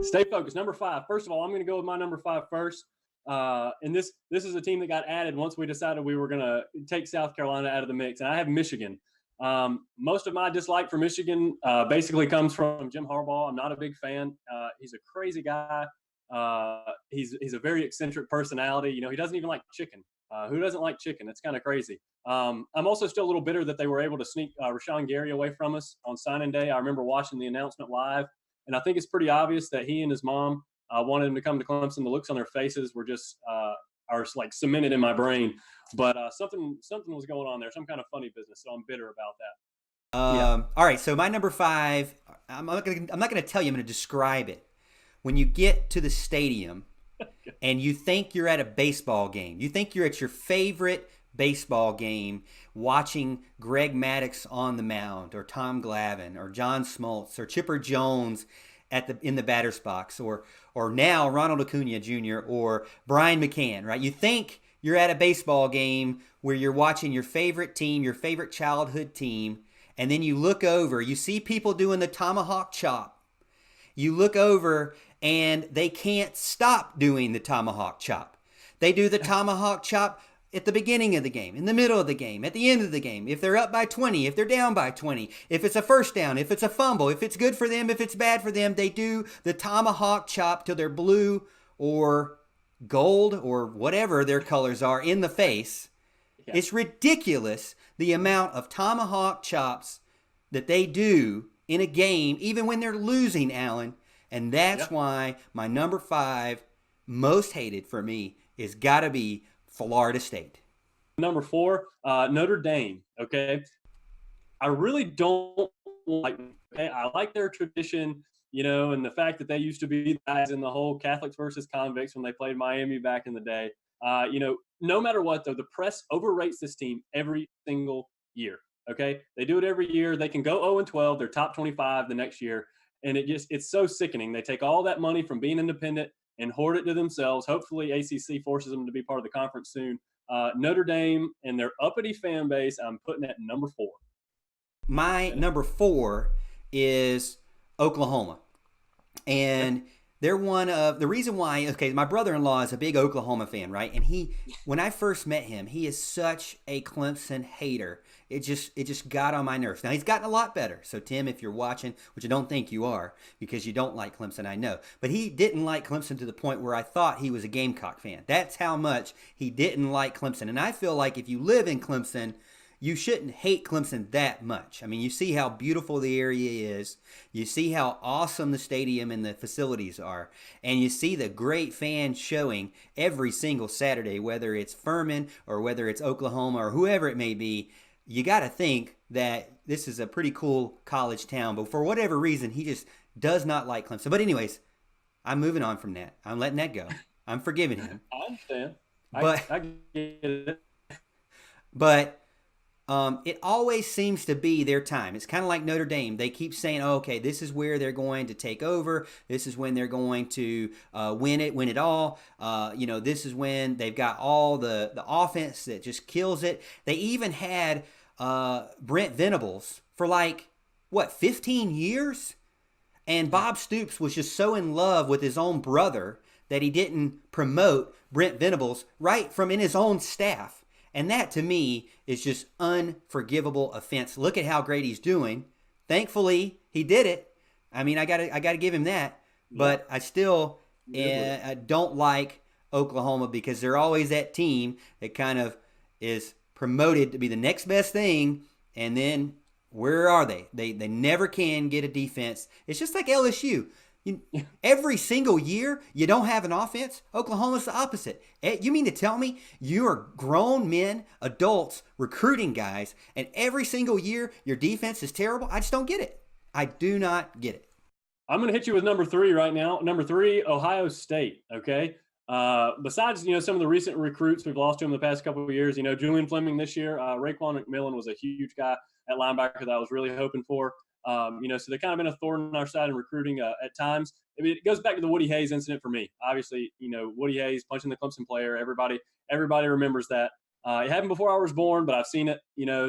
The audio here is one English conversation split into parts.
Stay focused. Number 5. First of all, I'm going to go with my number 5 first. And this is a team that got added once we decided we were going to take South Carolina out of the mix. And I have Michigan. Most of my dislike for Michigan basically comes from Jim Harbaugh. I'm not a big fan. He's a crazy guy. He's a very eccentric personality. You know, he doesn't even like chicken. Who doesn't like chicken? It's kind of crazy. I'm also still a little bitter that they were able to sneak Rashawn Gary away from us on signing day. I remember watching the announcement live, and I think it's pretty obvious that he and his mom wanted him to come to Clemson. The looks on their faces were just are like cemented in my brain. But something was going on there, some kind of funny business. So I'm bitter about that. All right, so my number 5, I'm not gonna tell you. I'm gonna describe it. When you get to the stadium and you think you're at a baseball game, you think you're at your favorite baseball game, watching Greg Maddux on the mound, or Tom Glavine, or John Smoltz, or Chipper Jones in the batter's box, or now Ronald Acuna Jr. or Brian McCann, right? You think you're at a baseball game where you're watching your favorite team, your favorite childhood team, and then you look over, you see people doing the tomahawk chop. You look over and they can't stop doing the tomahawk chop. They do the tomahawk chop at the beginning of the game, in the middle of the game, at the end of the game. If they're up by 20, if they're down by 20, if it's a first down, if it's a fumble, if it's good for them, if it's bad for them, they do the tomahawk chop till they're blue or gold or whatever their colors are in the face. Yeah. It's ridiculous the amount of tomahawk chops that they do in a game, even when they're losing, Alan. And that's why my number 5 most hated for me is got to be Florida State. Number 4, Notre Dame. Okay, I really don't like. Okay, I like their tradition, you know, and the fact that they used to be guys in the whole Catholics versus convicts when they played Miami back in the day. You know, no matter what, though, the press overrates this team every single year. Okay, they do it every year. They can go 0-12. They're top 25 the next year, and it's so sickening. They take all that money from being independent and hoard it to themselves. Hopefully, ACC forces them to be part of the conference soon. Notre Dame and their uppity fan base, I'm putting at number 4. My number 4 is Oklahoma, and they're one of the reason why. Okay, my brother-in-law is a big Oklahoma fan, right? And when I first met him, he is such a Clemson hater. It just got on my nerves. Now he's gotten a lot better. So Tim, if you're watching, which I don't think you are, because you don't like Clemson, I know, but he didn't like Clemson to the point where I thought he was a Gamecock fan. That's how much he didn't like Clemson. And I feel like if you live in Clemson, you shouldn't hate Clemson that much. I mean, you see how beautiful the area is. You see how awesome the stadium and the facilities are. And you see the great fans showing every single Saturday, whether it's Furman or whether it's Oklahoma or whoever it may be. You got to think that this is a pretty cool college town. But for whatever reason, he just does not like Clemson. But anyways, I'm moving on from that. I'm letting that go. I'm forgiving him. I understand. But I get it. But it always seems to be their time. It's kind of like Notre Dame. They keep saying, oh, okay, this is where they're going to take over. This is when they're going to win it all. This is when they've got all the offense that just kills it. They even had Brent Venables for 15 years? And Bob Stoops was just so in love with his own brother that he didn't promote Brent Venables right from in his own staff. And that, to me, is just unforgivable offense. Look at how great he's doing. Thankfully, he did it. I mean, I gotta give him that. But I still I don't like Oklahoma because they're always that team that kind of is promoted to be the next best thing. And then where are they? They never can get a defense. It's just like LSU. Every single year, you don't have an offense. Oklahoma's the opposite. You mean to tell me you are grown men, adults, recruiting guys, and every single year your defense is terrible? I just don't get it. I do not get it. I'm going to hit you with number 3 right now. Number 3, Ohio State, okay? Besides, some of the recent recruits we've lost to in the past couple of years, Julian Fleming this year, Raekwon McMillan was a huge guy at linebacker that I was really hoping for. So they've kind of been a thorn in our side in recruiting at times. I mean, it goes back to the Woody Hayes incident for me. Obviously, Woody Hayes punching the Clemson player. Everybody remembers that. It happened before I was born, but I've seen it,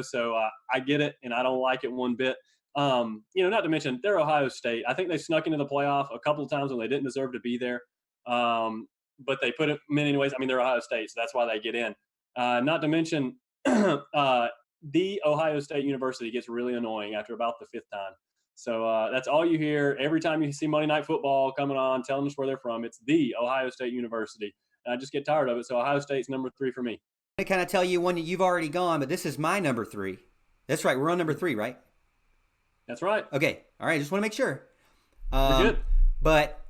so I get it, and I don't like it one bit. Not to mention they're Ohio State. I think they snuck into the playoff a couple of times when they didn't deserve to be there. But they put them in anyways. I mean, they're Ohio State, so that's why they get in. Not to mention the Ohio State University gets really annoying after about the fifth time. So that's all you hear every time you see Monday Night Football coming on, telling us where they're from. It's the Ohio State University. And I just get tired of it. So Ohio State's number 3 for me. I kind of tell you one that you've already gone, but this is my number 3. That's right. We're on number 3, right? That's right. Okay. All right. Just want to make sure. We're good. But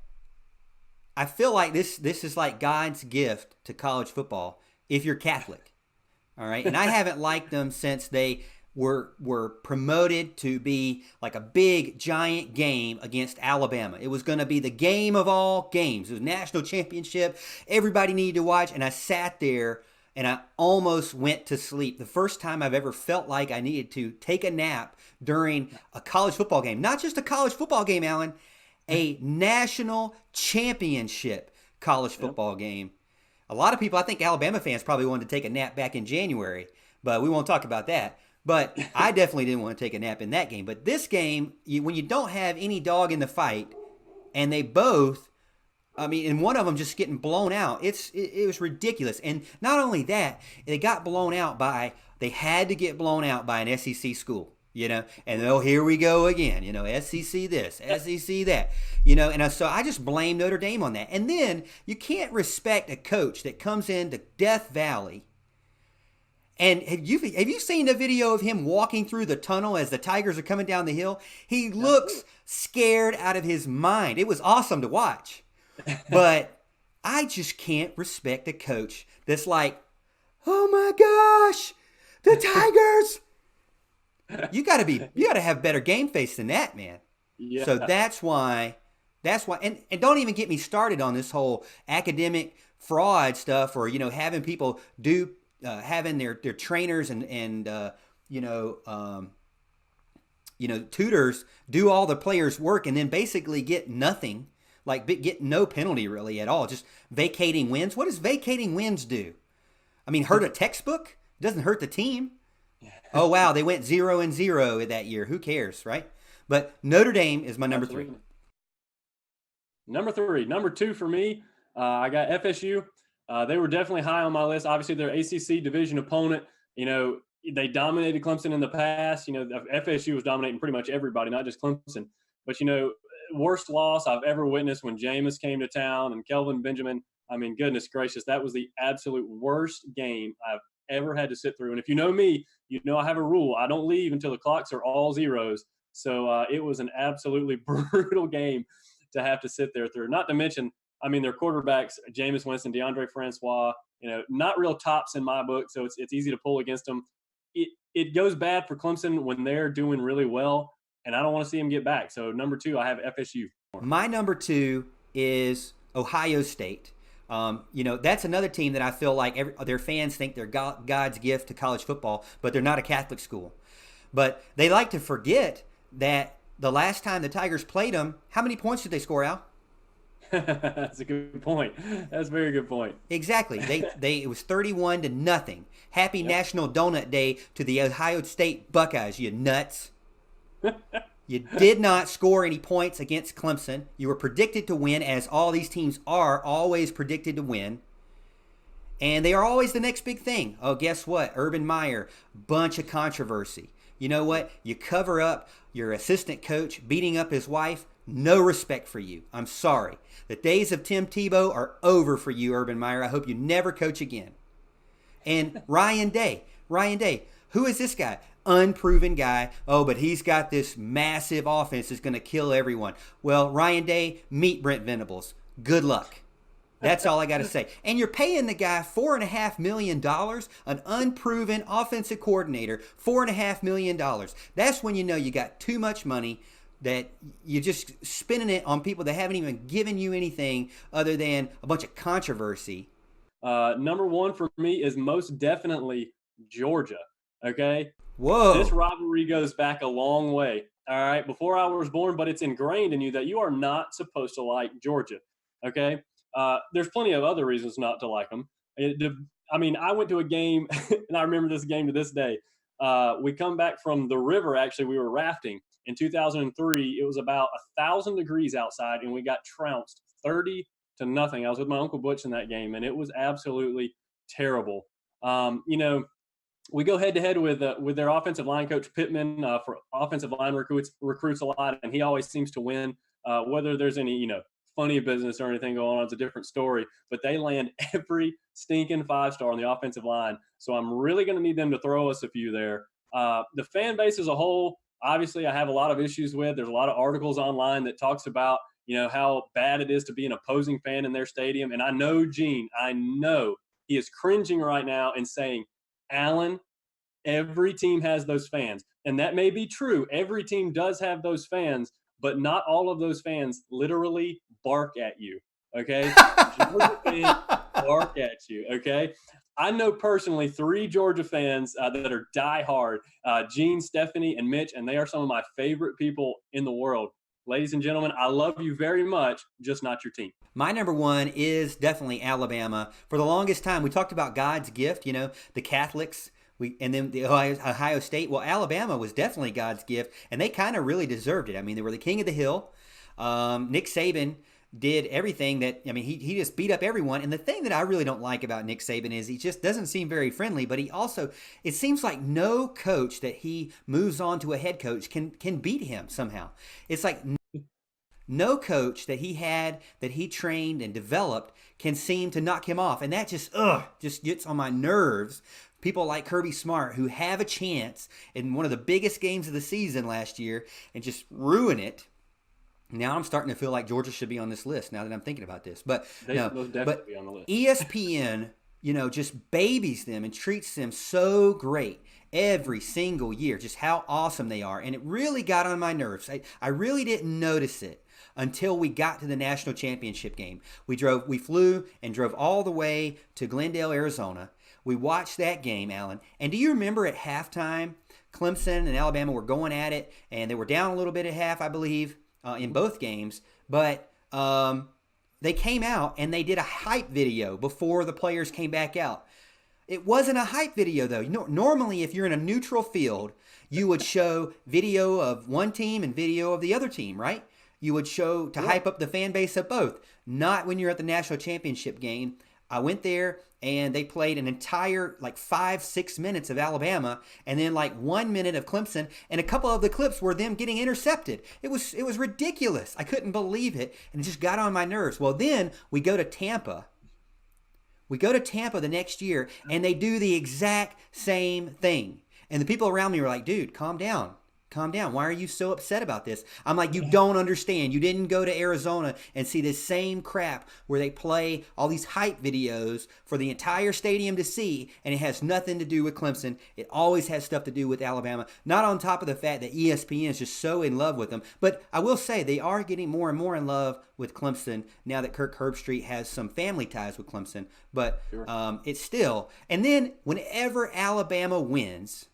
I feel like this is like God's gift to college football if you're Catholic. All right. And I haven't liked them since they were promoted to be like a big, giant game against Alabama. It was going to be the game of all games. It was national championship. Everybody needed to watch. And I sat there and I almost went to sleep. The first time I've ever felt like I needed to take a nap during a college football game. Not just a college football game, Alan, a national championship college football game. A lot of people, I think Alabama fans probably wanted to take a nap back in January, but we won't talk about that. But I definitely didn't want to take a nap in that game. But this game, when you don't have any dog in the fight, and they both, and one of them just getting blown out, it was ridiculous. And not only that, they had to get blown out by an SEC school. And here we go again, SEC this, SEC that, and so I just blame Notre Dame on that. And then you can't respect a coach that comes into Death Valley. And have you seen the video of him walking through the tunnel as the Tigers are coming down the hill? He looks scared out of his mind. It was awesome to watch. But I just can't respect a coach that's like, oh my gosh, the Tigers. You got to have better game face than that, man. Yeah. So that's why, and don't even get me started on this whole academic fraud stuff, or having people do having their trainers and tutors do all the players' work and then basically get nothing, like get no penalty really at all, just vacating wins. What does vacating wins do? Hurt a textbook? It doesn't hurt the team. Oh, wow, they went 0-0 that year. Who cares, right? But Notre Dame is my number 3. Number 3. Number 2 for me, I got FSU. They were definitely high on my list. Obviously, their ACC division opponent. They dominated Clemson in the past. FSU was dominating pretty much everybody, not just Clemson. But, worst loss I've ever witnessed when Jameis came to town and Kelvin Benjamin. Goodness gracious, that was the absolute worst game I've ever had to sit through. And if you know me, I have a rule. I don't leave until the clocks are all zeros. So it was an absolutely brutal game to have to sit there through. Not to mention, their quarterbacks, Jameis Winston, DeAndre Francois, not real tops in my book, so it's easy to pull against them. It goes bad for Clemson when they're doing really well, and I don't want to see them get back. So number 2, I have FSU. My number 2 is Ohio State. That's another team that I feel like their fans think they're God's gift to college football, but they're not a Catholic school. But they like to forget that the last time the Tigers played them, how many points did they score, Al? That's a good point. That's a very good point. Exactly. It was 31-0. Happy National Donut Day to the Ohio State Buckeyes, you nuts. You did not score any points against Clemson. You were predicted to win, as all these teams are always predicted to win. And they are always the next big thing. Oh, guess what? Urban Meyer, bunch of controversy. You know what? You cover up your assistant coach beating up his wife. No respect for you. I'm sorry. The days of Tim Tebow are over for you, Urban Meyer. I hope you never coach again. And Ryan Day. Who is this guy? Unproven guy. Oh, but he's got this massive offense that's going to kill everyone. Well, Ryan Day, meet Brent Venables. Good luck. That's all I got to say. And you're paying the guy $4.5 million, an unproven offensive coordinator, $4.5 million. That's when you know you got too much money, that you're just spending it on people that haven't even given you anything other than a bunch of controversy. Number 1 for me is most definitely Georgia. Okay? Whoa. This rivalry goes back a long way. All right? Before I was born, but it's ingrained in you that you are not supposed to like Georgia. Okay? There's plenty of other reasons not to like them. I went to a game, and I remember this game to this day. We come back from the river, actually, we were rafting, in 2003, it was about 1,000 degrees outside, and we got trounced 30-0. I was with my Uncle Butch in that game, and it was absolutely terrible. We go head to head with their offensive line coach Pittman for offensive line recruits a lot, and he always seems to win. Whether there's any funny business or anything going on, it's a different story. But they land every stinking 5-star on the offensive line, so I'm really going to need them to throw us a few there. The fan base as a whole, obviously, I have a lot of issues with. There's a lot of articles online that talks about how bad it is to be an opposing fan in their stadium, and I know Gene. I know he is cringing right now and saying, Alan, every team has those fans. And that may be true. Every team does have those fans, but not all of those fans literally bark at you. Okay? Georgia fans bark at you. Okay? I know personally 3 Georgia fans that are diehard, Gene, Stephanie, and Mitch, and they are some of my favorite people in the world. Ladies and gentlemen, I love you very much, just not your team. My number one is definitely Alabama. For the longest time, we talked about God's gift, the Catholics, and then the Ohio State. Well, Alabama was definitely God's gift, and they kind of really deserved it. I mean, they were the king of the hill. Nick Saban did everything he just beat up everyone. And the thing that I really don't like about Nick Saban is he just doesn't seem very friendly, but it seems like no coach that he moves on to a head coach can beat him somehow. It's like no coach that he trained and developed can seem to knock him off. And that just gets on my nerves. People like Kirby Smart who have a chance in one of the biggest games of the season last year and just ruin it. Now I'm starting to feel like Georgia should be on this list now that I'm thinking about this. But they should most definitely be on the list. ESPN, just babies them and treats them so great every single year, just how awesome they are. And it really got on my nerves. I really didn't notice it until we got to the national championship game. We flew and drove all the way to Glendale, Arizona. We watched that game, Alan. And do you remember at halftime, Clemson and Alabama were going at it, and they were down a little bit at half, I believe, in both games. But they came out and they did a hype video before the players came back out. It wasn't a hype video, though. Normally, if you're in a neutral field, you would show video of one team and video of the other team, right? You would show to hype up the fan base of both. Not when you're at the national championship game. I went there and they played an entire 5-6 minutes of Alabama and then 1 minute of Clemson, and a couple of the clips were them getting intercepted. It was ridiculous. I couldn't believe it, and it just got on my nerves. Well, then we go to Tampa. We go to Tampa the next year, and they do the exact same thing. And the people around me were like, dude, calm down. Calm down. Why are you so upset about this? I'm like, you don't understand. You didn't go to Arizona and see this same crap where they play all these hype videos for the entire stadium to see, and it has nothing to do with Clemson. It always has stuff to do with Alabama. Not on top of the fact that ESPN is just so in love with them. But I will say they are getting more and more in love with Clemson now that Kirk Herbstreit has some family ties with Clemson. But it's still. And then whenever Alabama wins,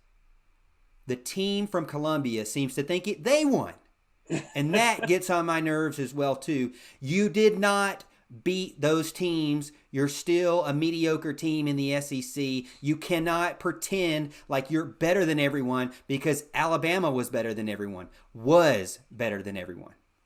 the team from Columbia seems to think they won. And that gets on my nerves as well, too. You did not beat those teams. You're still a mediocre team in the SEC. You cannot pretend like you're better than everyone because Alabama was better than everyone. Was better than everyone.